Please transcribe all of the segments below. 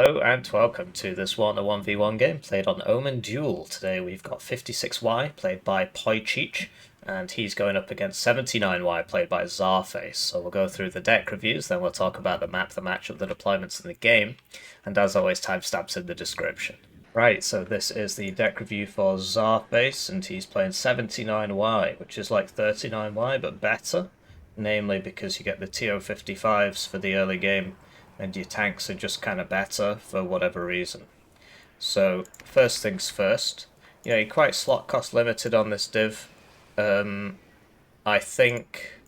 Hello and welcome to this Warno 1v1 game played on Ohmen Duel. Today we've got 56Y played by Poichiche and he's going up against 79Y played by Czarface. So we'll go through the deck reviews, then we'll talk about the map, the matchup, the deployments in the game, and as always timestamps in the description. Right, so this is the deck review for Czarface and he's playing 79Y, which is like 39Y but better, namely because you get the TO55s for the early game and your tanks are just kind of better for whatever reason. So first things first, you're quite slot cost limited on this div. I think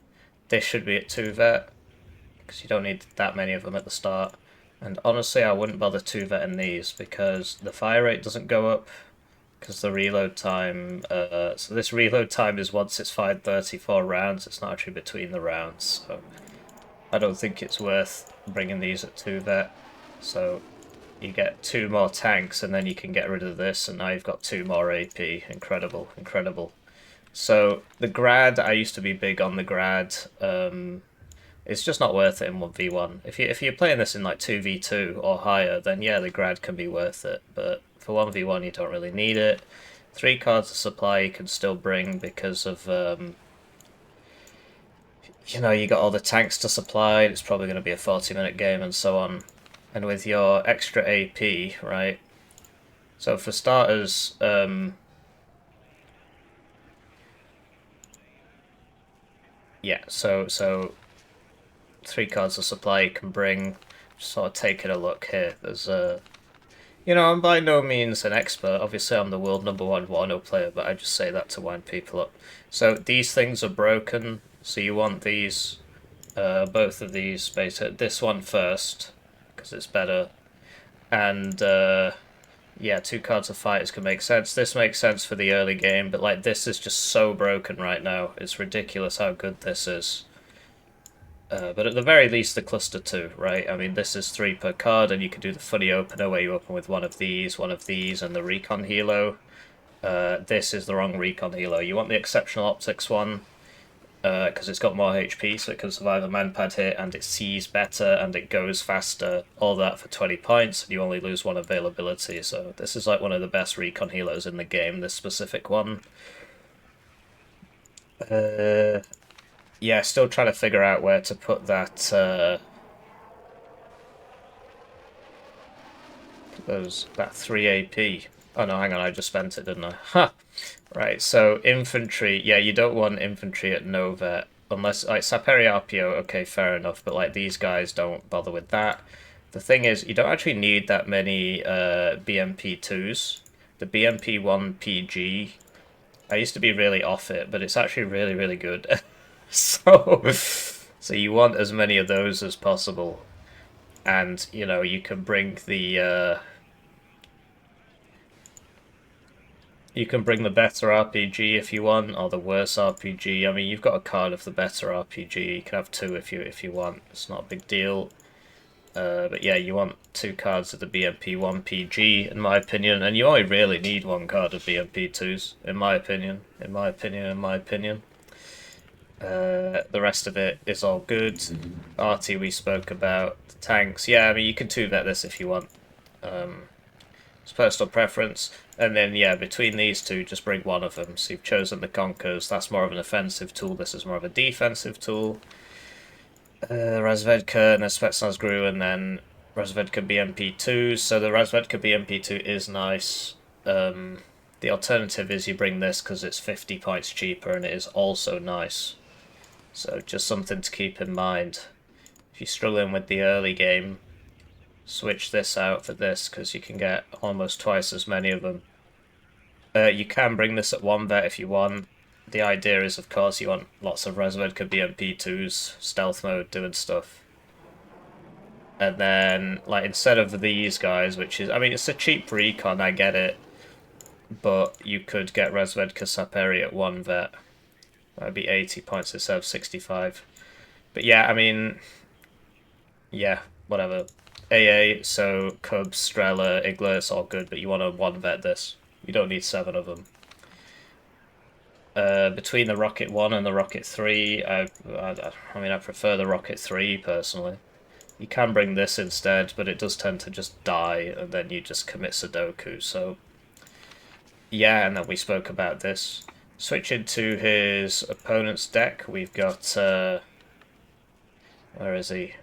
this should be at 2-vet, because you don't need that many of them at the start. And honestly, I wouldn't bother 2-vetting these, because the fire rate doesn't go up, because the reload time, so this reload time is once it's fired 34 rounds, it's not actually between the rounds, so I don't think it's worth bringing these at 2-vet. So you get 2 more tanks and then you can get rid of this, and now you've got 2 more AP. Incredible, incredible. So the Grad, I used to be big on the Grad. It's just not worth it in 1v1. If you're playing this in like 2v2 or higher, then yeah, the Grad can be worth it. But for 1v1 you don't really need it. 3 cards of supply you can still bring because of you got all the tanks to supply, it's probably going to be a 40-minute game and so on. And with your extra AP, right? So for starters, yeah, so 3 cards of supply you can bring. Just sort of taking a look here. There's I'm by no means an expert. Obviously, I'm the world #1 Warno player, but I just say that to wind people up. So these things are broken, so you want these, both of these, basically. This one first, because it's better. And, yeah, 2 cards of fighters can make sense. This makes sense for the early game, but, like, this is just so broken right now. It's ridiculous how good this is. But at the very least, the cluster 2, right? I mean, this is 3 per card, and you can do the funny opener where you open with one of these, and the recon helo. This is the wrong recon helo. You want the exceptional optics one, because it's got more HP, so it can survive a manpad hit, and it sees better, and it goes faster. All that for 20 points, and you only lose 1 availability. So this is like one of the best recon helos in the game, this specific one. Yeah, still trying to figure out where to put that, that 3 AP. Oh no, hang on, I just spent it, didn't I? Ha! Right, so infantry, yeah, you don't want infantry at no vet, unless, like, Saperi RPO, okay, fair enough, but, like, these guys don't bother with that. The thing is, you don't actually need that many BMP2s. The BMP1 PG, I used to be really off it, but it's actually really, really good. So you want as many of those as possible, and you can bring the better RPG if you want, or the worse RPG. I mean, you've got a card of the better RPG. You can have 2 if you want. It's not a big deal. But yeah, you want 2 cards of the BMP1 PG, in my opinion, and you only really need 1 card of BMP2s, in my opinion. The rest of it is all good. RT we spoke about. The tanks, yeah, I mean, you can 2-vet this if you want. It's personal preference. And then, yeah, between these two, just bring 1 of them. So you've chosen the Conkers. That's more of an offensive tool. This is more of a defensive tool. Razvedka and a Spetsnaz Gru, and then Razvedka BMP2. So the Razvedka BMP2 is nice. The alternative is you bring this because it's 50 points cheaper, and it is also nice. So just something to keep in mind. If you're struggling with the early game, switch this out for this, because you can get almost twice as many of them. You can bring this at 1-vet if you want. The idea is, of course, you want lots of Razvedka BMP2s, stealth mode, doing stuff. And then, like, instead of these guys, which is, I mean, it's a cheap recon, I get it, but you could get Razvedka Saperi at 1-vet. That would be 80 points instead of 65. But yeah, I mean, yeah, whatever. AA, so Cubs, Strela, Igla, it's all good, but you want to 1-vet this. You don't need 7 of them. Between the Rocket 1 and the Rocket 3, I mean, I prefer the Rocket 3, personally. You can bring this instead, but it does tend to just die, and then you just commit Sudoku, so... Yeah, and then we spoke about this. Switching to his opponent's deck, we've got, where is he?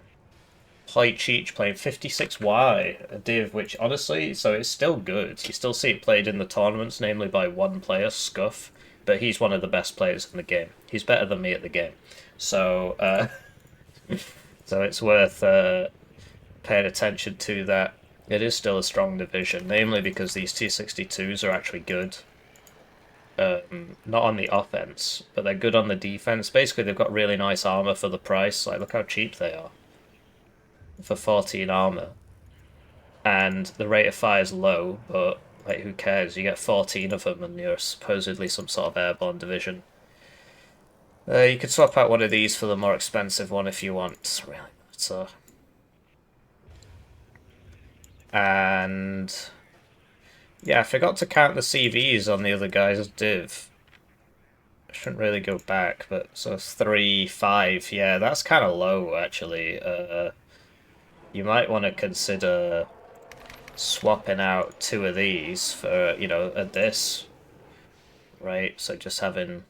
Poichiche playing 56Y, a div which, honestly, so it's still good. You still see it played in the tournaments, namely by one player, Scuff, but he's one of the best players in the game. He's better than me at the game. So, so it's worth paying attention to that. It is still a strong division, namely because these T62s are actually good. Not on the offense, but they're good on the defense. Basically, they've got really nice armor for the price. Like, look how cheap they are. For 14 armor. And the rate of fire is low, but, like, who cares? You get 14 of them and you're supposedly some sort of airborne division. You could swap out one of these for the more expensive one if you want. Really, so... And... yeah, I forgot to count the CVs on the other guy's div. I shouldn't really go back, but so 3, 5, yeah, that's kind of low, actually. You might want to consider swapping out 2 of these for, you know, this. Right, so just having...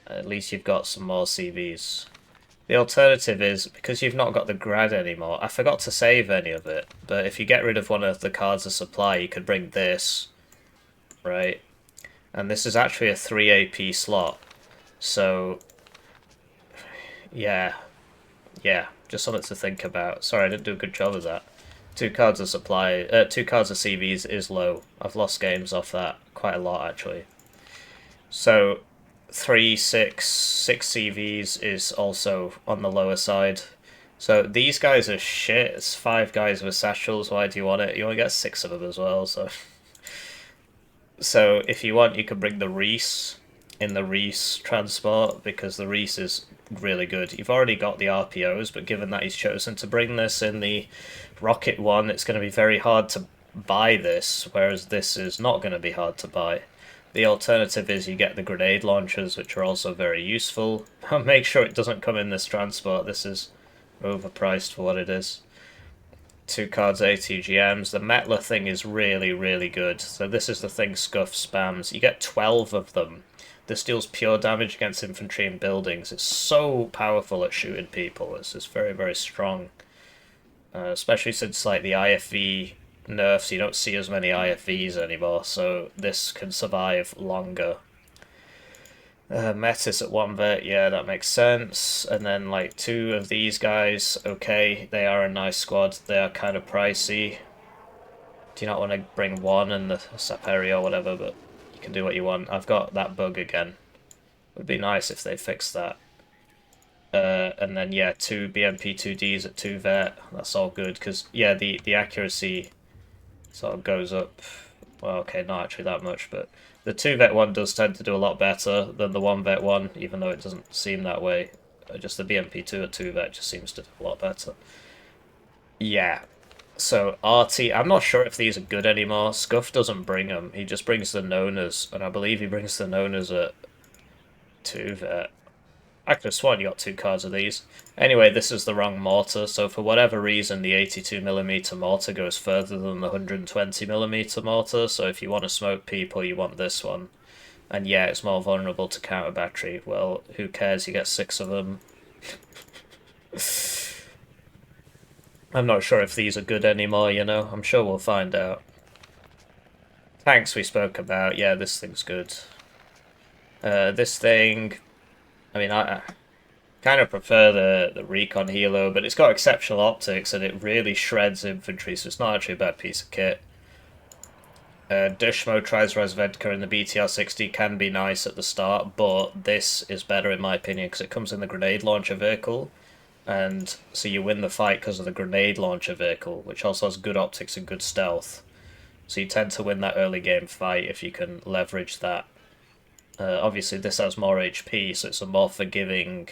at least you've got some more CVs. The alternative is, because you've not got the grad anymore, I forgot to save any of it, but if you get rid of one of the cards of supply, you could bring this, right? And this is actually a 3 AP slot, so, yeah, just something to think about. Sorry, I didn't do a good job of that. 2 cards of supply, 2 cards of CVs is low. I've lost games off that quite a lot, actually. So... 3, 6 CVs is also on the lower side. So these guys are shit. It's 5 guys with satchels. Why do you want it? You only get 6 of them as well. So, so if you want, you can bring the Reese in the Reese transport, because the Reese is really good. You've already got the RPOs, but given that he's chosen to bring this in the Rocket one, it's going to be very hard to buy this, whereas this is not going to be hard to buy. The alternative is you get the grenade launchers, which are also very useful. Make sure it doesn't come in this transport. This is overpriced for what it is. 2 cards ATGMs. The Metla thing is really, really good. So this is the thing Scuff spams. You get 12 of them. This deals pure damage against infantry and buildings. It's so powerful at shooting people. It's just very, very strong. Especially since like the IFV... nerfs, you don't see as many IFVs anymore, so this can survive longer. Metis at 1 vet, yeah, that makes sense. And then like 2 of these guys, okay, they are a nice squad. They are kind of pricey. Do you not want to bring 1 and the Saperi or whatever, but you can do what you want. I've got that bug again. It would be nice if they fixed that. And then yeah, 2 BMP2Ds at 2 vet, that's all good, because yeah, the accuracy sort of goes up. Well, okay, not actually that much, but the 2 vet one does tend to do a lot better than the 1 vet one, even though it doesn't seem that way. Just the BMP2 at 2 vet just seems to do a lot better. Yeah, so RT, I'm not sure if these are good anymore. Scuff doesn't bring them, he just brings the Nonas, and I believe he brings the Nonas at 2 vet. I could have sworn you got 2 cards of these. Anyway, this is the wrong mortar, so for whatever reason the 82mm mortar goes further than the 120mm mortar, so if you want to smoke people, you want this one. And yeah, it's more vulnerable to counter battery. Well, who cares, you get 6 of them. I'm not sure if these are good anymore, you know, I'm sure we'll find out. Tanks we spoke about, yeah, this thing's good. This thing... I mean, I kind of prefer the Recon Helo, but it's got exceptional optics and it really shreds infantry, so it's not actually a bad piece of kit. Dushmo tries Razvedka in the BTR-60 can be nice at the start, but this is better in my opinion because it comes in the grenade launcher vehicle, and so you win the fight because of the grenade launcher vehicle, which also has good optics and good stealth. So you tend to win that early game fight if you can leverage that. Obviously this has more HP, so it's a more forgiving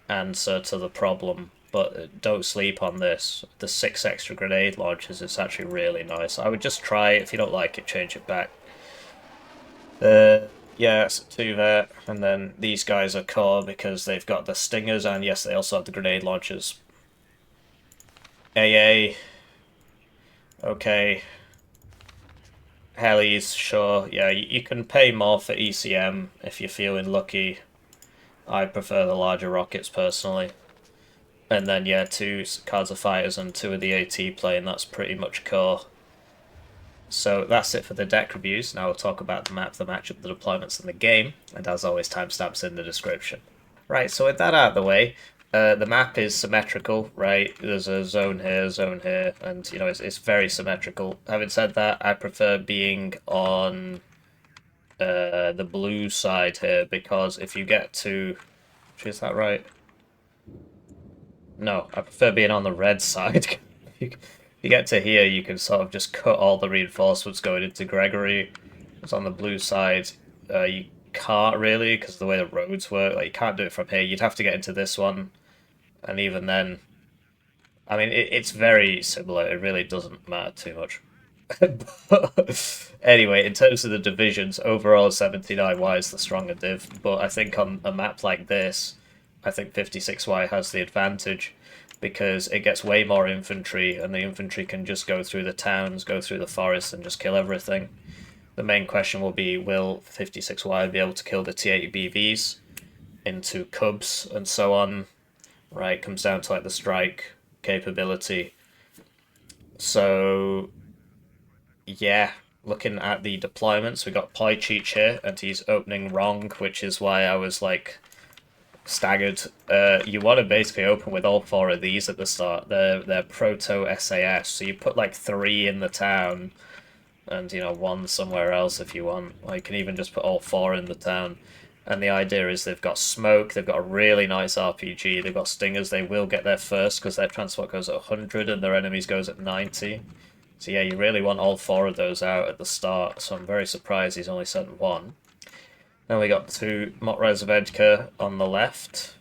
answer to the problem, but don't sleep on this. The 6 extra grenade launchers, it's actually really nice. I would just try it. If you don't like it, change it back. Yeah, it's 2 there, and then these guys are core because they've got the stingers, and yes, they also have the grenade launchers. AA. Okay. Helis, sure. Yeah, you can pay more for ECM if you're feeling lucky. I prefer the larger rockets personally. And then, yeah, 2 cards of fighters and 2 of the AT plane, that's pretty much core. So that's it for the deck reviews. Now we'll talk about the map, the matchup, the deployments, and the game. And as always, timestamps in the description. Right, so with that out of the way, the map is symmetrical, right? There's a zone here, and you know it's very symmetrical. Having said that, I prefer being on the blue side here because if you get to, is that right? No, I prefer being on the red side. You get to here, you can sort of just cut all the reinforcements going into Gregory. It's on the blue side. You can't really because the way the roads work. Like you can't do it from here. You'd have to get into this one, and even then, I mean, it's very similar. It really doesn't matter too much. But anyway, in terms of the divisions, overall 79Y is the stronger div, but I think on a map like this, I think 56Y has the advantage because it gets way more infantry, and the infantry can just go through the towns, go through the forests, and just kill everything. The main question will be, will 56Y be able to kill the T80 BVs into cubs and so on? Right, comes down to like the strike capability. So yeah, looking at the deployments, we got Poichiche here, and he's opening wrong, which is why I was like staggered. You want to basically open with all 4 of these at the start. They're proto SAS, so you put like 3 in the town, and you know 1 somewhere else if you want. Or you can even just put all 4 in the town. And the idea is they've got smoke, they've got a really nice RPG, they've got stingers. They will get there first because their transport goes at 100 and their enemies goes at 90. So yeah, you really want all 4 of those out at the start, so I'm very surprised he's only sent 1. Then we got 2 Mot Razvedka on the left.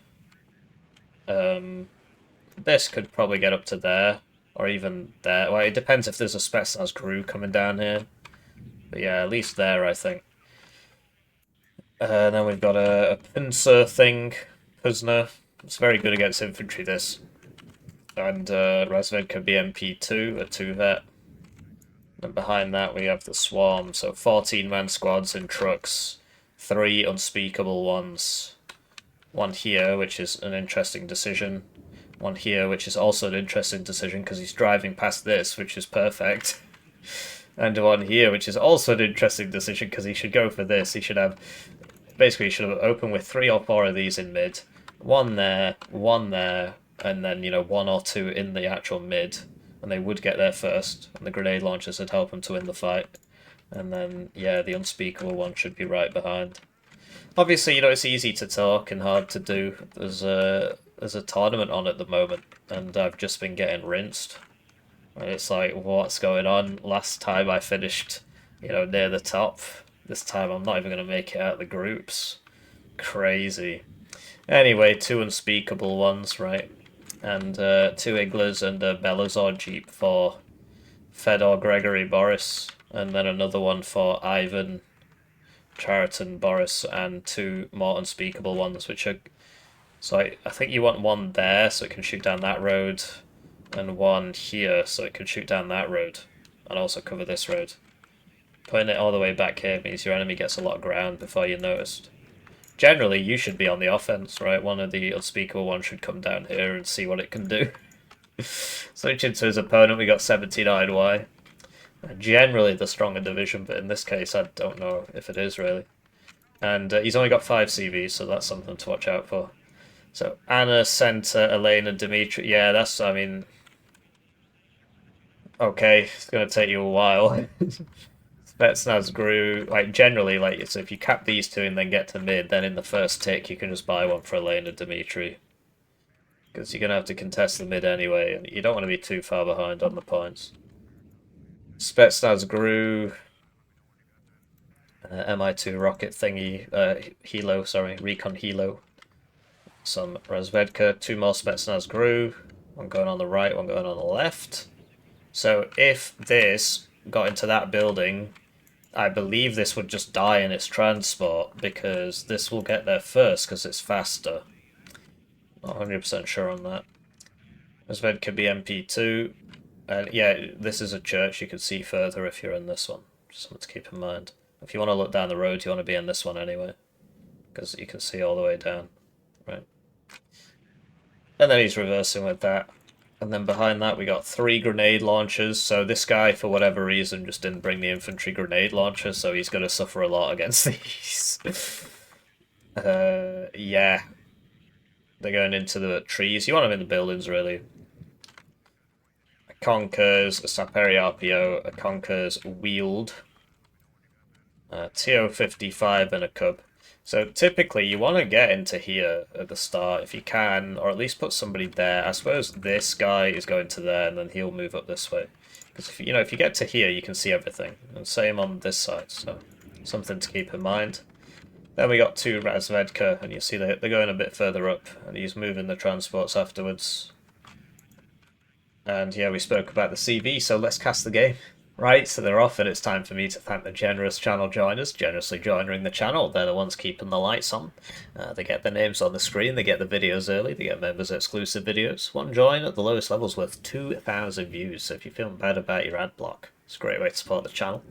This could probably get up to there, or even there. Well, it depends if there's a Spetsnaz Gru coming down here. But yeah, at least there, I think. Then we've got a pincer thing, Puzner. It's very good against infantry, this. And Razvedka BMP2, a 2-vet. And behind that we have the Swarm, so 14-man squads in trucks, 3 unspeakable ones. 1 here, which is an interesting decision. 1 here, which is also an interesting decision because he's driving past this, which is perfect. And 1 here, which is also an interesting decision because he should go for this. He should have... Basically, he should have opened with 3 or 4 of these in mid. 1 there, 1 there, and then, you know, 1 or 2 in the actual mid. And they would get there first, and the grenade launchers would help them to win the fight. And then, yeah, the unspeakable one should be right behind. Obviously, you know, it's easy to talk and hard to do. There's a tournament on at the moment, and I've just been getting rinsed. And it's like, what's going on? Last time I finished, you know, near the top. This time I'm not even going to make it out of the groups. Crazy. Anyway, 2 unspeakable ones, right? And 2 Iglas and a Belazor Jeep for Fedor, Gregory, Boris. And then another one for Ivan, Chariton, Boris, and 2 more unspeakable ones, which are... So I think you want 1 there so it can shoot down that road, and 1 here so it can shoot down that road, and also cover this road. Putting it all the way back here means your enemy gets a lot of ground before you're noticed. Generally, you should be on the offense, right? One of the unspeakable ones should come down here and see what it can do. Switching to his opponent, we got 79Y. Generally the stronger division, but in this case, I don't know if it is really. And he's only got 5 CVs, so that's something to watch out for. So Anna, Center, Elena, Dimitri. Yeah, that's, I mean... Okay, it's going to take you a while. Spetsnaz Gru, like, generally, like, so if you cap these 2 and then get to mid, then in the first tick you can just buy 1 for Elena, Dimitri. Because you're going to have to contest the mid anyway, and you don't want to be too far behind on the points. Spetsnaz Gru, MI2 rocket thingy, Hilo, sorry, Recon Hilo. Some Razvedka, 2 more Spetsnaz Gru, 1 going on the right, 1 going on the left. So if this got into that building, I believe this would just die in its transport, because this will get there first because it's faster. Not 100% sure on that. Razvedka could be MP2. And yeah, this is a church. You can see further if you're in this one. Just something to keep in mind. If you want to look down the road, you want to be in this one anyway, because you can see all the way down, right? And then he's reversing with that. And then behind that we got 3 grenade launchers. So this guy, for whatever reason, just didn't bring the infantry grenade launcher, so he's going to suffer a lot against these. Yeah. They're going into the trees. You want them in the buildings, really. A Conquers, a Saperi RPO, a Conquers Wield, a TO-55 and a Cub. So typically you want to get into here at the start if you can, or at least put somebody there. I suppose this guy is going to there and then he'll move up this way. Because if you get to here you can see everything. And same on this side, so something to keep in mind. Then we got 2 Razvedka, and you see they're going a bit further up, and he's moving the transports afterwards. And yeah, we spoke about the CV, so let's cast the game. Right, so they're off, and it's time for me to thank the generous channel joiners, generously joining the channel. They're the ones keeping the lights on. They get their names on the screen, they get the videos early, they get members exclusive videos. One join at the lowest level's worth 2,000 views, so if you're feeling bad about your ad block, it's a great way to support the channel.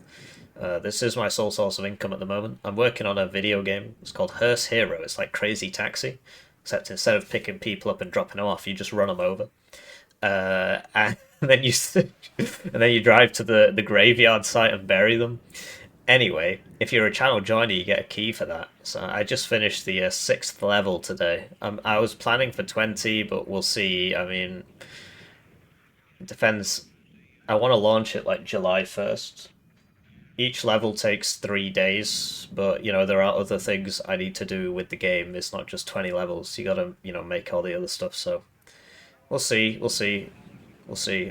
This is my sole source of income at the moment. I'm working on a video game. It's called Hearse Hero. It's like Crazy Taxi, except instead of picking people up and dropping them off, you just run them over. And then you drive to the graveyard site and bury them. Anyway, if you're a channel joiner, you get a key for that. So I just finished the 6th level today. I was planning for 20, but we'll see. I mean, it depends. I want to launch it like July 1st. Each level takes 3 days, but there are other things I need to do with the game. It's not just 20 levels. You gotta make all the other stuff. So we'll see.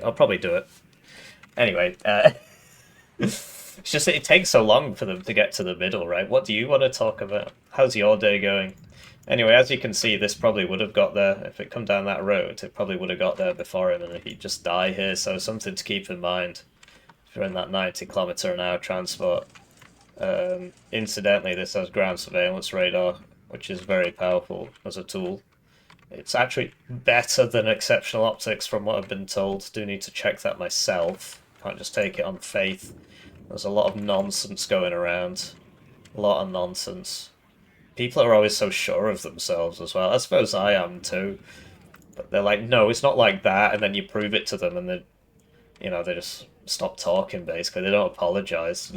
I'll probably do it. Anyway, it's just that it takes so long for them to get to the middle, right? What do you want to talk about? How's your day going? Anyway, as you can see, this probably would have got there. If it come down that road, it probably would have got there before him, and he'd just die here. So something to keep in mind. If you're in that 90km/h transport. Incidentally, this has ground surveillance radar, which is very powerful as a tool. It's actually better than exceptional optics from what I've been told. Do need to check that myself. Can't just take it on faith. There's a lot of nonsense going around. A lot of nonsense. People are always so sure of themselves as well. I suppose I am too. But they're like, no, it's not like that, and then you prove it to them and they just stop talking, basically. They don't apologise.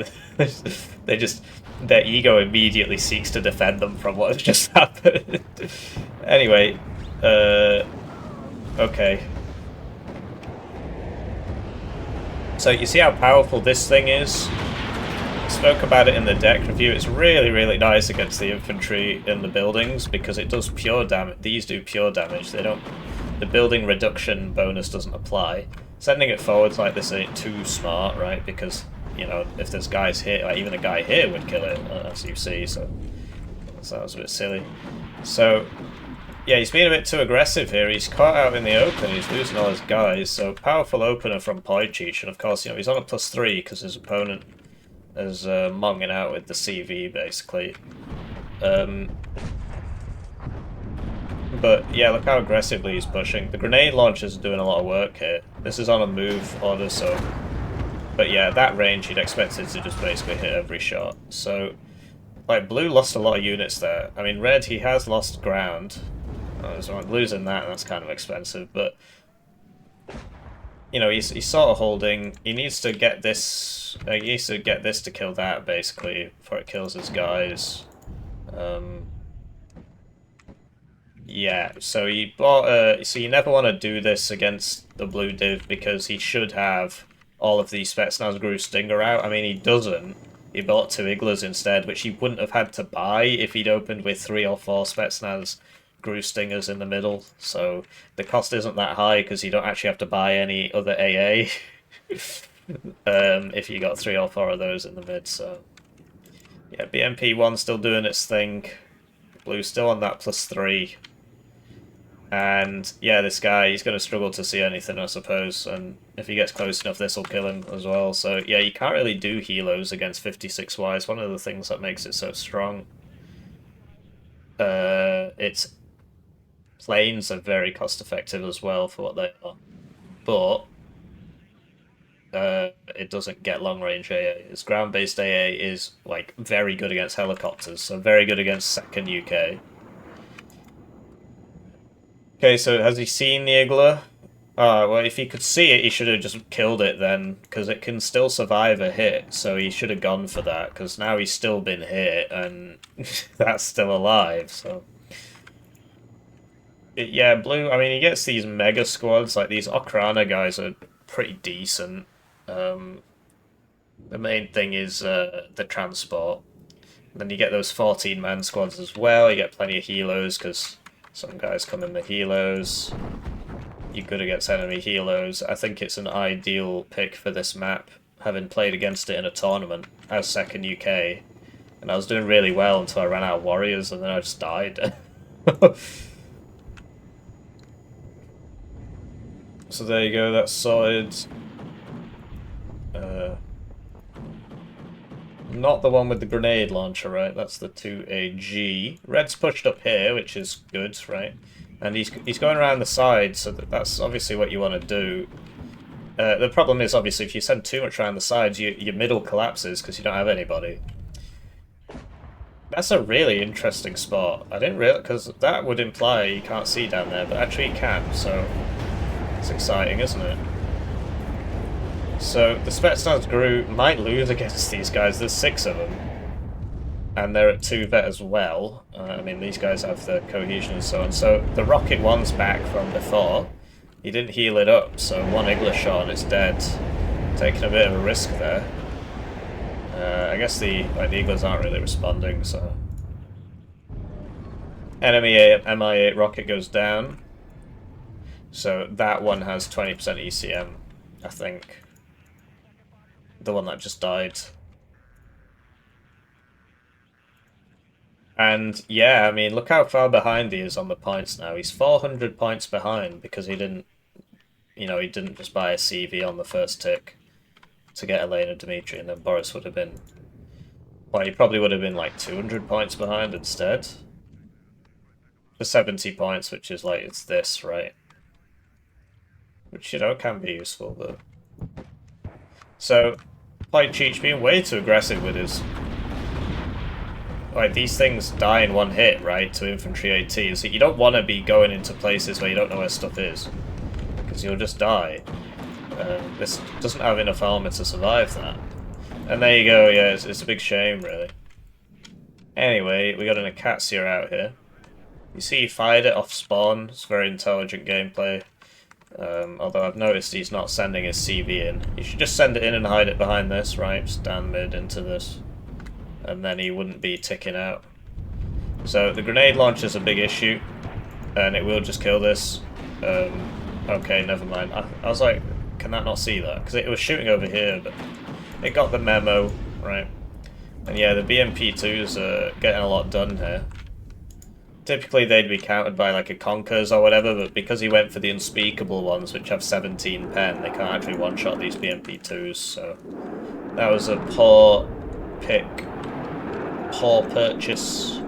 Their ego immediately seeks to defend them from what has just happened. Anyway, okay. So you see how powerful this thing is? I spoke about it in the deck review. It's really, really nice against the infantry in the buildings because it does pure damage. These do pure damage. The building reduction bonus doesn't apply. Sending it forwards like this ain't too smart, right? Because, if there's guys here, like even a guy here would kill it, as you see, so that was a bit silly. So, yeah, he's being a bit too aggressive here. He's caught out in the open, he's losing all his guys, so powerful opener from Poichiche, and of course, he's on a +3 because his opponent is monging out with the CV, basically. But yeah, look how aggressively he's pushing. The grenade launchers are doing a lot of work here. This is on a move order, so... But yeah, that range you'd expect it to just basically hit every shot. So, like, blue lost a lot of units there. I mean, red, he has lost ground. So losing that, that's kind of expensive, but... he's sort of holding. He needs to get this... he needs to get this to kill that, basically, before it kills his guys. Yeah, so he bought so you never want to do this against the blue div because he should have all of these Spetsnaz Gru Stinger out. I mean, he doesn't. He bought 2 Iglas instead, which he wouldn't have had to buy if he'd opened with 3 or 4 Spetsnaz Gru Stingers in the middle. So the cost isn't that high because you don't actually have to buy any other AA if you got 3 or 4 of those in the mid. So yeah, BMP1 still doing its thing. Blue still on that +3. And yeah, this guy, he's going to struggle to see anything, I suppose, and if he gets close enough, this will kill him as well. So yeah, you can't really do helos against 56Y. It's one of the things that makes it so strong. It's planes are very cost effective as well for what they are, but it doesn't get long range AA. Its ground based AA is like very good against helicopters, so very good against 2nd UK. Okay, so has he seen the Igloo? Well, if he could see it, he should have just killed it then, because it can still survive a hit, so he should have gone for that, because now he's still been hit, and that's still alive, so... Yeah, Blue, I mean, he gets these mega squads, like these Okrana guys are pretty decent. The main thing is the transport. And then you get those 14-man squads as well, you get plenty of helos, because some guys come in the helos. You're good against enemy helos. I think it's an ideal pick for this map, having played against it in a tournament as 2nd UK. And I was doing really well until I ran out of warriors, and then I just died. So there you go, that's sorted. Not the one with the grenade launcher, right? That's the 2AG. Red's pushed up here, which is good, right? And he's going around the side, so that's obviously what you want to do. The problem is, obviously, if you send too much around the sides, your middle collapses because you don't have anybody. That's a really interesting spot. I didn't realize, because that would imply you can't see down there, but actually you can, so it's exciting, isn't it? So the Spetsnaz group might lose against these guys. There's 6 of them. And they're at 2 vet as well. I mean, these guys have the cohesion and so on. So the rocket one's back from before. He didn't heal it up, so 1 Igloo shot and it's dead. Taking a bit of a risk there. I guess the Igloos aren't really responding, so... Enemy Mi-8 rocket goes down. So that one has 20% ECM, I think. The one that just died. And yeah, I mean, look how far behind he is on the points now. He's 400 points behind because he didn't, you know, he didn't just buy a CV on the first tick to get Elena Dimitri, and then Boris would have been, well, he probably would have been like 200 points behind instead. For 70 points, which is like, it's this, right? Which, you know, can be useful, but... So, Poichiche being way too aggressive with his... Like, these things die in 1 hit, right, to infantry AT, so you don't want to be going into places where you don't know where stuff is, because you'll just die. This doesn't have enough armor to survive that. And there you go, yeah, it's a big shame, really. Anyway, we got an Akatsiya out here. You see he fired it off spawn, it's very intelligent gameplay. Although I've noticed he's not sending his CV in. You should just send it in and hide it behind this, right, stand mid into this. And then he wouldn't be ticking out. So the grenade launcher is a big issue, and it will just kill this. Okay, never mind. I was like, can that not see that? Because it was shooting over here, but it got the memo, right? And yeah, the BMP2s are getting a lot done here. Typically they'd be countered by like a Conkers or whatever, but because he went for the unspeakable ones, which have 17 pen, they can't actually one-shot these BMP2s, so... That was a poor pick. Poor purchase.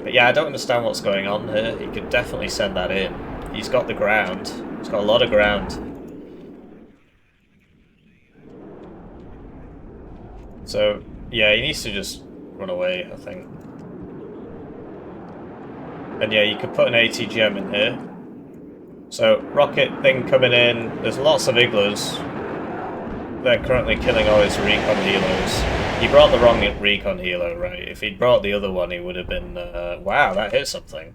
But yeah, I don't understand what's going on here. He could definitely send that in. He's got the ground. He's got a lot of ground. So, yeah, he needs to just run away, I think. And yeah, you could put an ATGM in here. So, rocket thing coming in. There's lots of Igloos. They're currently killing all his recon helos. He brought the wrong recon helo, right? If he'd brought the other one, he would have been... wow, that hit something.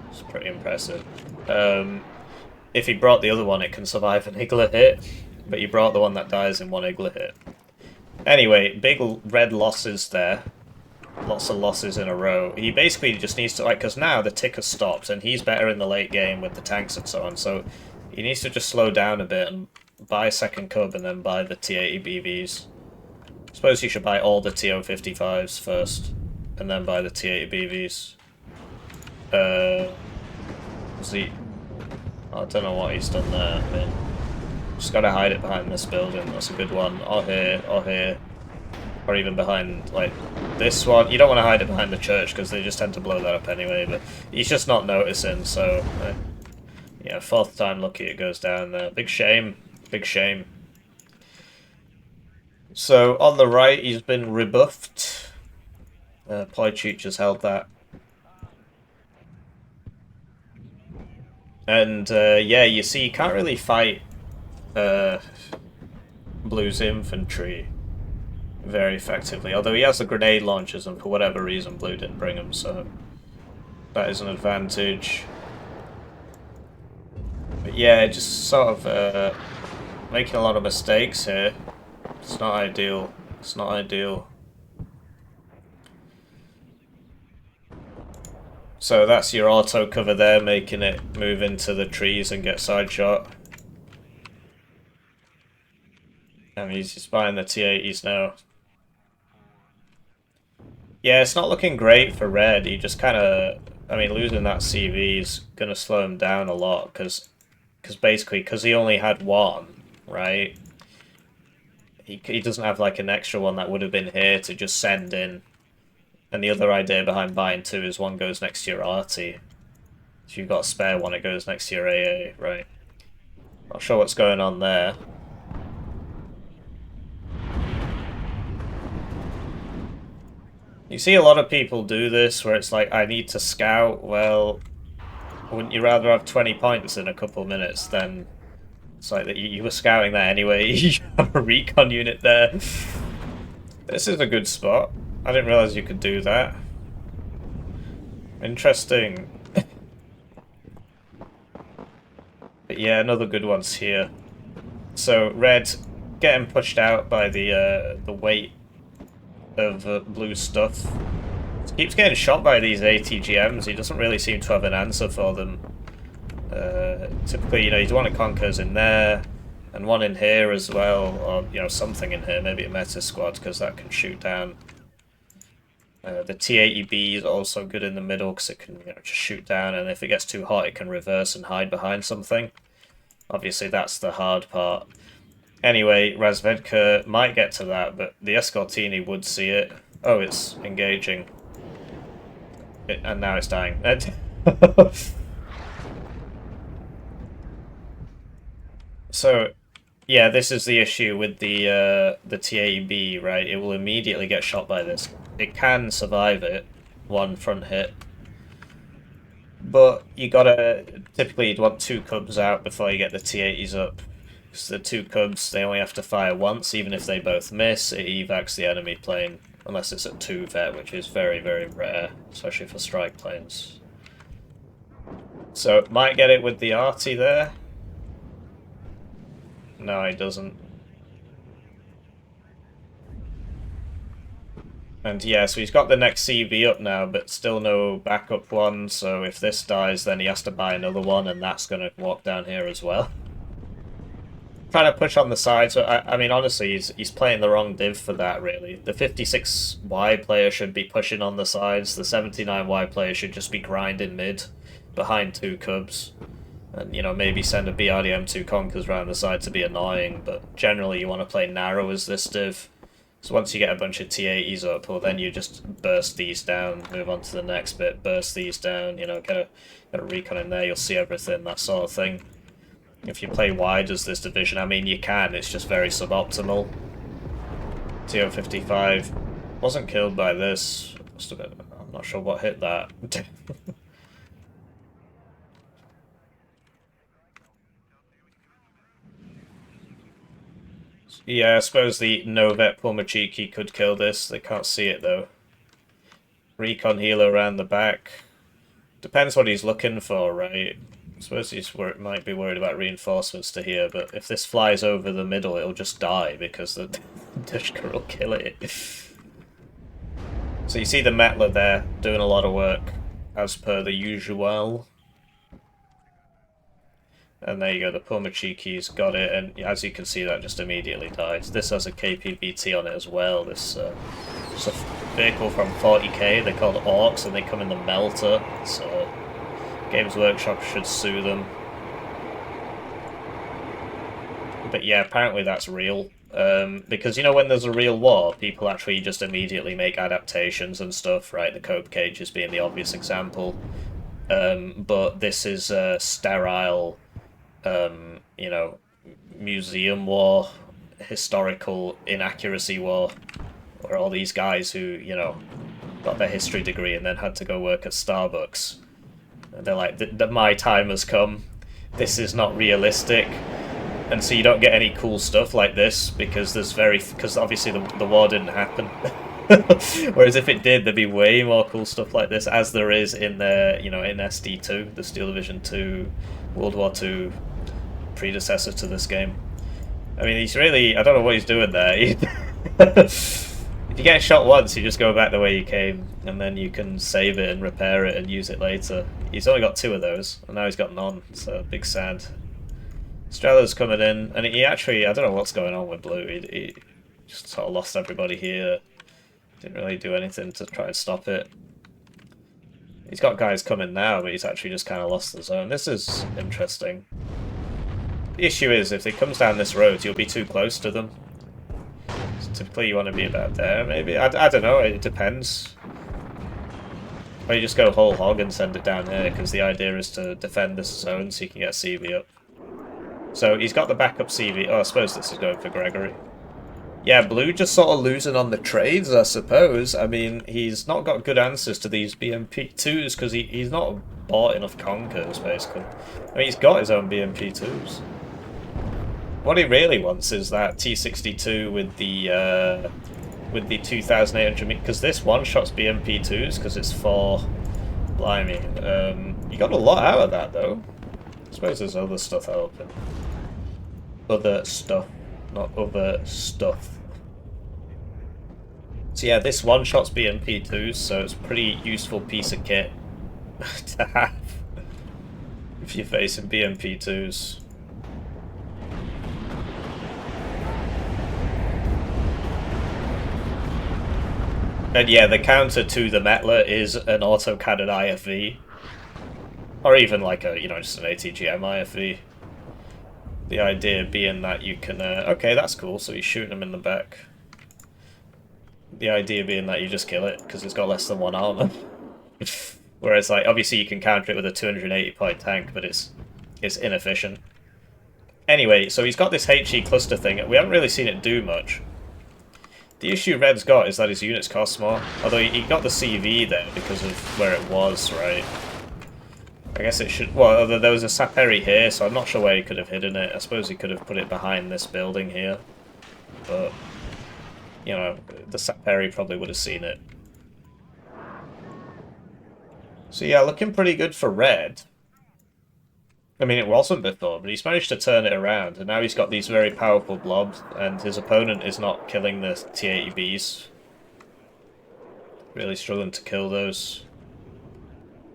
It's pretty impressive. If he brought the other one, it can survive an Igloo hit. But he brought the one that dies in 1 Igloo hit. Anyway, big red losses there. Lots of losses in a row. He basically just needs to... like, because now the ticker stopped, and he's better in the late game with the tanks and so on. So he needs to just slow down a bit and buy 2nd Cub and then buy the T80 BVs. I suppose you should buy all the TO55s first, and then buy the T80 BVs. Was he... I don't know what he's done there. I mean, just gotta hide it behind this building. That's a good one. Or here, or here. Or even behind, like, this one. You don't want to hide it behind the church, because they just tend to blow that up anyway, but he's just not noticing, so... yeah, 4th time lucky it goes down there. Big shame. Big shame. So, on the right, he's been rebuffed. Poichiche has held that. And, yeah, you see, you can't really fight Blue's infantry very effectively. Although he has the grenade launchers, and for whatever reason, Blue didn't bring them, so that is an advantage. But yeah, just sort of making a lot of mistakes here. It's not ideal. It's not ideal. So that's your auto cover there, making it move into the trees and get side shot. And he's buying the T-80s now. Yeah, it's not looking great for Red. He just kind of... I mean, losing that CV is going to slow him down a lot, because basically, because he only had one, right? He doesn't have, like, an extra one that would have been here to just send in. And the other idea behind buying two is one goes next to your arty. If you've got a spare one, it goes next to your AA, right? Not sure what's going on there. You see a lot of people do this, where it's like, I need to scout. Well, wouldn't you rather have 20 points in a couple minutes than... It's like that you were scouting that anyway, you have a recon unit there. This is a good spot. I didn't realise you could do that. Interesting. But yeah, another good one's here. So, Red getting pushed out by the weight of Blue stuff. He keeps getting shot by these ATGMs. He doesn't really seem to have an answer for them. Typically, you know, you'd want a Conkers in there, and one in here as well, or, you know, something in here, maybe a Meta Squad, because that can shoot down. The T-80B is also good in the middle, because it can, you know, just shoot down, and if it gets too hot, it can reverse and hide behind something. Obviously, that's the hard part. Anyway, Razvedka might get to that, but the Escortini would see it. Oh, it's engaging. And now it's dying. So, yeah, this is the issue with the T-80B, right? It will immediately get shot by this. It can survive it, one front hit. But you gotta... Typically, you'd want 2 Cubs out before you get the T-80s up. Because the 2 Cubs, they only have to fire once, even if they both miss, it evacs the enemy plane. Unless it's at 2 vet, which is very, very rare, especially for strike planes. So, might get it with the arty there. No, he doesn't. And yeah, so he's got the next CV up now, but still no backup one, so if this dies, then he has to buy another one, and that's going to walk down here as well. Trying to push on the side, so I mean, honestly, he's playing the wrong div for that, really. The 56Y player should be pushing on the sides, the 79Y player should just be grinding mid, behind 2 Cubs. And, you know, maybe send a BRDM2 Conkers around the side to be annoying, but generally you want to play narrow as this div. So once you get a bunch of T-80s up, well, then you just burst these down, move on to the next bit, burst these down, you know, get a recon in there, you'll see everything, that sort of thing. If you play wide as this division, I mean, you can, it's just very suboptimal. TO-55 wasn't killed by this. Must have been, I'm not sure what hit that. Yeah, I suppose the no-vet Poichiche could kill this. They can't see it, though. Recon healer around the back. Depends what he's looking for, right? I suppose he might be worried about reinforcements to here, but if this flies over the middle, it'll just die, because the Dushka will kill it. So you see the Metler there, doing a lot of work, as per the usual. And there you go, the Poichiche's got it, and as you can see, that just immediately dies. This has a KPVT on it as well. This it's a vehicle from 40k, they're called ORKs, and they come in the Melter, so Games Workshop should sue them. But yeah, apparently that's real. Because, you know, when there's a real war, people actually just immediately make adaptations and stuff, right? The Cope cages being the obvious example. But this is a sterile, you know, museum war, historical inaccuracy war, where all these guys who, you know, got their history degree and then had to go work at Starbucks. And they're like, my time has come. This is not realistic. And so you don't get any cool stuff like this because because obviously the war didn't happen. Whereas if it did, there'd be way more cool stuff like this, as there is in the, you know, in SD2, the Steel Division 2, World War II predecessor to this game. I mean, he's really, I don't know what he's doing there. If you get shot once, you just go back the way you came, and then you can save it and repair it and use it later. He's only got 2 of those, and now he's got none, so big sad. Strella's coming in, and he actually, I don't know what's going on with Blue. He just sort of lost everybody here. Didn't really do anything to try and stop it. He's got guys coming now, but he's actually just kind of lost the zone. This is interesting. The issue is, if it comes down this road, you'll be too close to them. So typically you want to be about there, maybe. I don't know, it depends. Or you just go whole hog and send it down here, because the idea is to defend this zone so you can get CV up. So he's got the backup CV. Oh, I suppose this is going for Gregory. Yeah, Blue just sort of losing on the trades, I suppose. I mean, he's not got good answers to these BMP2s because he's not bought enough Conkers, basically. I mean, he's got his own BMP2s. What he really wants is that T62 with the 2,800 meters, because this one-shots BMP2s because it's 4. Blimey. You got a lot out of that, though. I suppose there's other stuff open. Other stuff, not other stuff. So yeah, this one-shots BMP2s, so it's a pretty useful piece of kit to have if you're facing BMP2s. And yeah, the counter to the Metla is an autocannon IFV. Or even like a, you know, just an ATGM IFV. The idea being that you can, okay, that's cool, so he's shooting him in the back. The idea being that you just kill it, because it's got less than 1 armor. Whereas, like, obviously you can counter it with a 280-point tank, but it's inefficient. Anyway, so he's got this HE cluster thing. We haven't really seen it do much. The issue Red's got is that his units cost more. Although he got the CV there because of where it was, right? I guess it should... Well, there was a Saperi here, so I'm not sure where he could have hidden it. I suppose he could have put it behind this building here. But, you know, the Saperi probably would have seen it. So yeah, looking pretty good for Red. I mean, it wasn't before, but he's managed to turn it around, and now he's got these very powerful blobs, and his opponent is not killing the T-80Bs. Really struggling to kill those.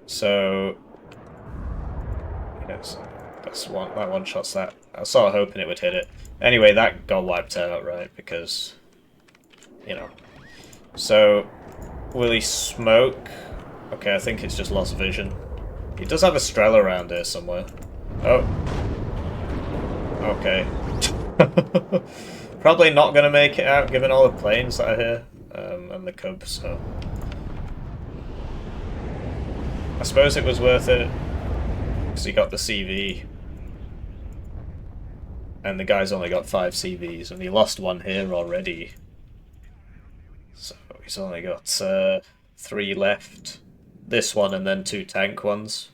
So... yes, that one shot's that. I was sort of hoping it would hit it. Anyway, that got wiped out, right, because... you know. So, will he smoke? Okay, I think it's just lost vision. He does have a Strela around here somewhere. Oh. Okay. Probably not going to make it out, given all the planes that are here. And the Cubs, so... I suppose it was worth it. Because he got the CV. And the guy's only got 5 CVs, and he lost 1 here already. So he's only got 3 left. This one and then 2 tank ones.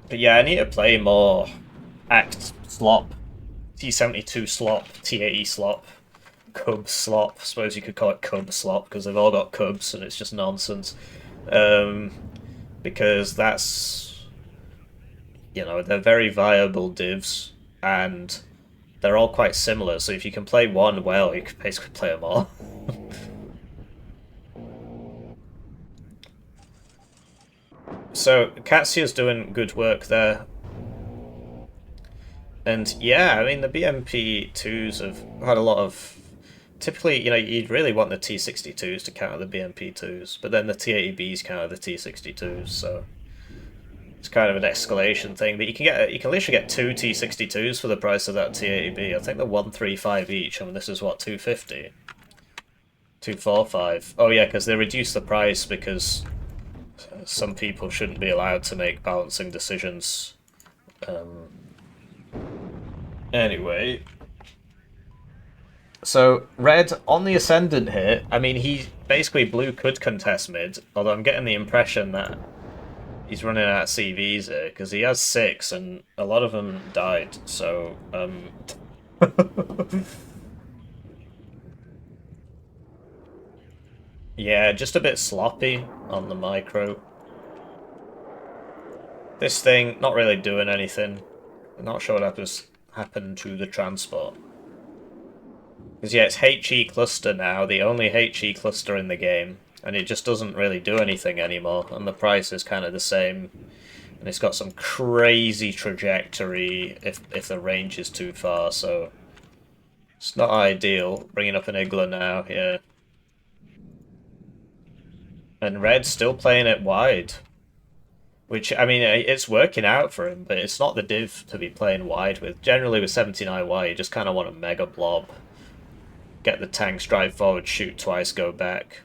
But yeah, I need to play more ACT slop, T72 slop, T80 slop, Cub slop. I suppose you could call it Cub slop because they've all got Cubs and it's just nonsense. Because that's, you know, they're very viable divs and they're all quite similar. So if you can play one well, you can basically play them all. So, Katsia's doing good work there. And yeah, I mean, the BMP2s have had a lot of... Typically, you know, you'd really want the T62s to counter the BMP2s, but then the T80Bs counter the T62s, so... It's kind of an escalation thing, but you can literally get two T62s for the price of that T80B. I think they're 135 each. I mean, this is what, 250, 245. Oh yeah, because they reduced the price because some people shouldn't be allowed to make balancing decisions. Anyway, so red on the ascendant here. I mean, basically blue could contest mid, although I'm getting the impression that he's running out of CVs here, because he has 6, and a lot of them died, so, yeah, just a bit sloppy on the micro. This thing, not really doing anything. I'm not sure what happened to the transport. Because, yeah, it's HE cluster now, the only HE cluster in the game. And it just doesn't really do anything anymore, and the price is kind of the same. And it's got some crazy trajectory if the range is too far, so it's not ideal. Bringing up an Igla now, yeah. And red's still playing it wide. Which, I mean, it's working out for him, but it's not the div to be playing wide with. Generally with 79Y, you just kind of want a mega blob. Get the tanks, drive forward, shoot twice, go back.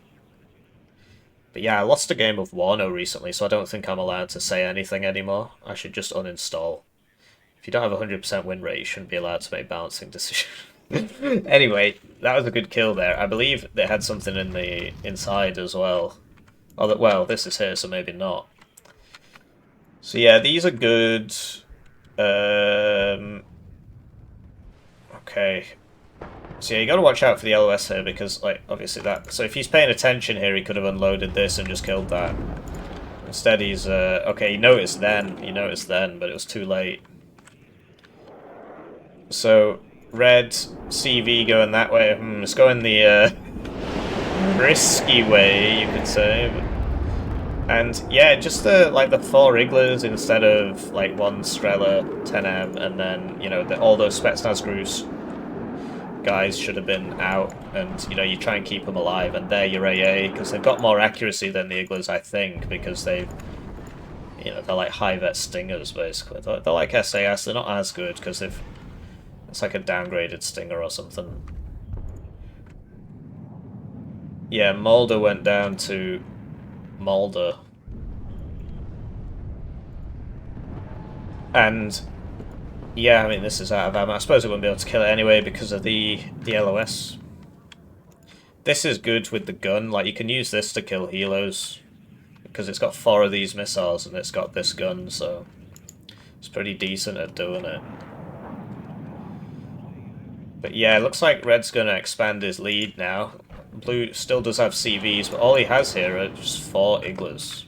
But yeah, I lost a game of Warno recently, so I don't think I'm allowed to say anything anymore. I should just uninstall. If you don't have a 100% win rate, you shouldn't be allowed to make balancing decisions. Anyway, that was a good kill there. I believe they had something in the inside as well. Oh, well, this is here, so maybe not. So yeah, these are good. Okay. So yeah, you gotta watch out for the LOS here, because, like, obviously that... So if he's paying attention here, he could have unloaded this and just killed that. Instead he's, okay, he noticed then, but it was too late. So, red, CV going that way. It's going the, risky way, you could say. And, yeah, just the 4 Iglas instead of, like, 1 Strela, 10M, and then, you know, all those Spetsnaz Grus guys should have been out, and you know, you try and keep them alive, and they're your AA, because they've got more accuracy than the Iglas, I think, because they're like high vet stingers, basically. They're like SAS, they're not as good, because it's like a downgraded stinger or something. Yeah, Mulder went down to Mulder. And yeah, I mean, this is out of ammo. I suppose it wouldn't be able to kill it anyway because of the LOS. This is good with the gun. Like, you can use this to kill helos, because it's got 4 of these missiles and it's got this gun, so it's pretty decent at doing it. But yeah, it looks like red's going to expand his lead now. Blue still does have CVs, but all he has here are just 4 Iglas.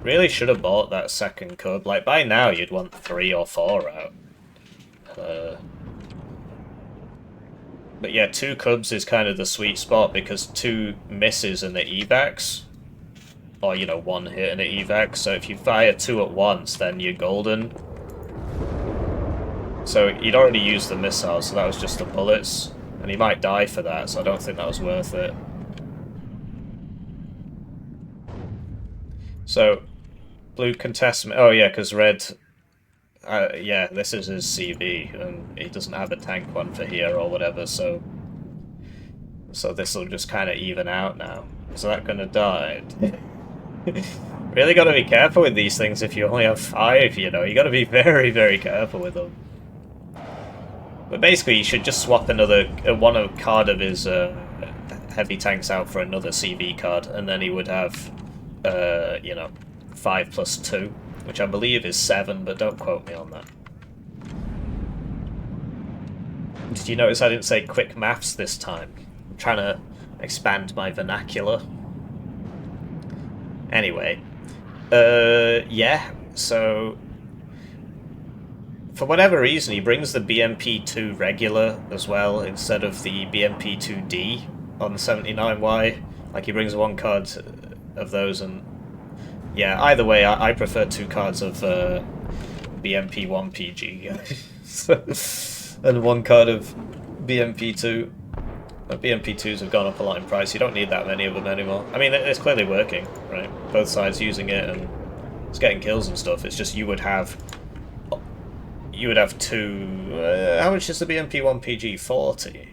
Really should have bought that second cub. Like, by now you'd want 3 or 4 out. But yeah, 2 cubs is kind of the sweet spot, because 2 misses in the evacs, or, you know, 1 hit in the evac, so if you fire 2 at once, then you're golden. So you'd already used the missile, so that was just the bullets, and he might die for that, so I don't think that was worth it. So, blue contestment, oh yeah, because red... yeah, this is his CV, and he doesn't have a tank one for here or whatever, so this will just kind of even out now. Is that gonna die? Really gotta be careful with these things if you only have 5, you know, you gotta be very, very careful with them. But basically, you should just swap one card of his heavy tanks out for another CV card, and then he would have, you know, 5 plus 2. Which I believe is 7, but don't quote me on that. Did you notice I didn't say quick maths this time? I'm trying to expand my vernacular. Anyway. Yeah, so... For whatever reason, he brings the BMP2 regular as well, instead of the BMP2D on the 79Y. Like, he brings 1 card of those, and... Yeah, either way, I prefer 2 cards of BMP1PG and 1 card of BMP2. BMP2s have gone up a lot in price. You don't need that many of them anymore. I mean, it's clearly working, right? Both sides using it, and It's getting kills and stuff. It's just you would have two. How much is the BMP1 PG? 40.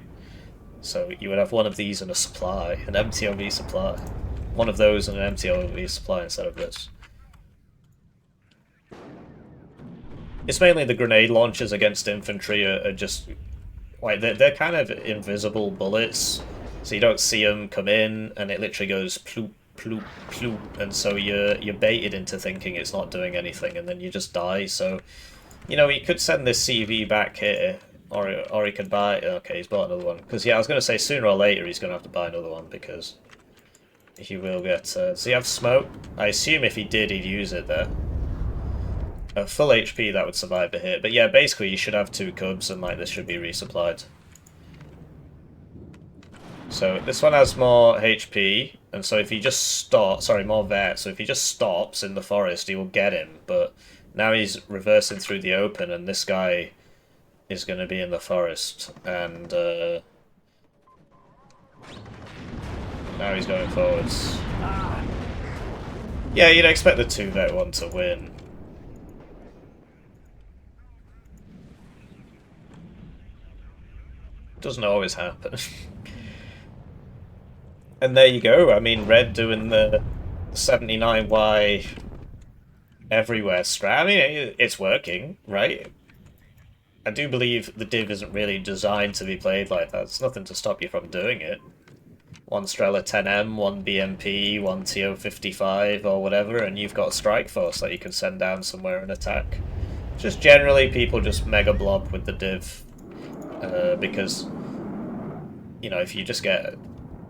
So you would have one of these and a supply, an MTOV supply. One of those and an MTOV supply instead of this. It's mainly the grenade launchers against infantry are just like they're kind of invisible bullets, so you don't see them come in, and it literally goes ploop ploop ploop, and so you're baited into thinking it's not doing anything, and then you just die. So you know, he could send this CV back here, or he could buy. Okay, he's bought another one because yeah, I was going to say sooner or later he's going to have to buy another one because he will get. Does he have smoke? I assume if he did, he'd use it there. Full HP, that would survive the hit. But yeah, basically you should have 2 cubs and like this should be resupplied. So this one has more HP, and so if he just stops, sorry, more vet, so if he just stops in the forest, he will get him. But now he's reversing through the open, and this guy is going to be in the forest, and now he's going forwards. Yeah, you'd expect the 2 vet one to win. Doesn't always happen. And there you go. I mean, Red doing the 79Y everywhere strat. I mean, it's working, right? I do believe the div isn't really designed to be played like that. There's nothing to stop you from doing it. 1 Strela 10M, 1 BMP, 1 TO55 or whatever, and you've got a strike force that you can send down somewhere and attack. Just generally, people just mega blob with the div. Because, you know, if you just get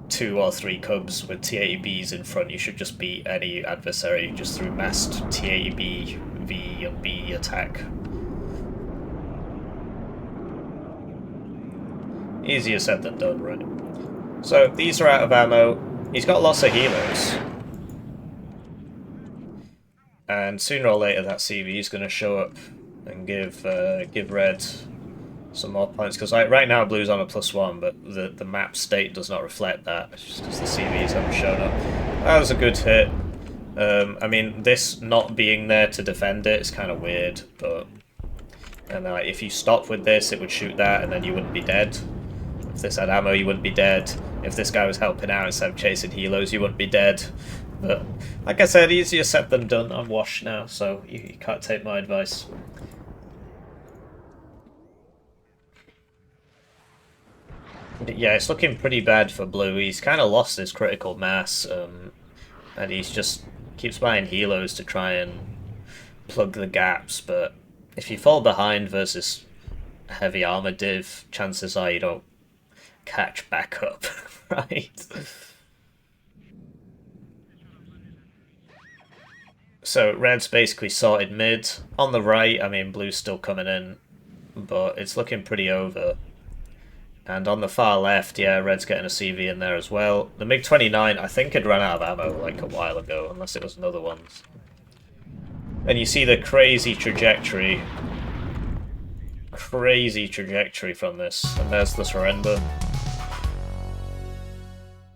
2 or 3 cubs with T80Bs in front, you should just beat any adversary just through massed T80B, V and B attack. Easier said than done, right? So, these are out of ammo. He's got lots of healers. And sooner or later that CV is going to show up and give Red some more points, because like right now Blue's on a +1, but the map state does not reflect that. It's just because the CVs haven't shown up. That was a good hit. I mean, this not being there to defend it is kind of weird, but and if you stop with this, it would shoot that, and then you wouldn't be dead. If this had ammo, you wouldn't be dead. If this guy was helping out instead of chasing helos, you wouldn't be dead. But like I said, easier said than done. I'm washed now, so you can't take my advice. Yeah, it's looking pretty bad for Blue. He's kind of lost his critical mass, and he's just keeps buying helos to try and plug the gaps. But if you fall behind versus heavy armor div, chances are you don't catch back up, right? So Red's basically sorted mid. On the right, I mean, Blue's still coming in, but it's looking pretty over. And on the far left, yeah, Red's getting a CV in there as well. The MiG-29, I think, had run out of ammo like a while ago, unless it was another one. And you see the crazy trajectory. Crazy trajectory from this. And there's the surrender.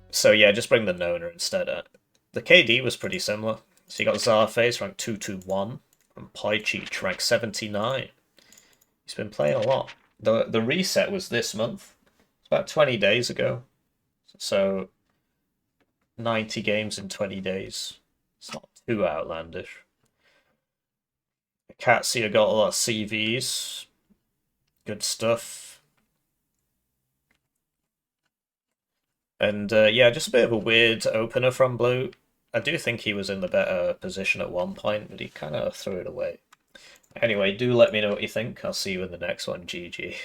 So yeah, just bring the Nona instead. The KD was pretty similar. So you got Czarface, rank 221, and Poichiche, rank 79. He's been playing a lot. The reset was this month. About 20 days ago. So 90 games in 20 days. It's not too outlandish. Katsia got a lot of CVs. Good stuff. And yeah, just a bit of a weird opener from Blue. I do think he was in the better position at one point, but he kind of threw it away. Anyway, do let me know what you think. I'll see you in the next one. GG.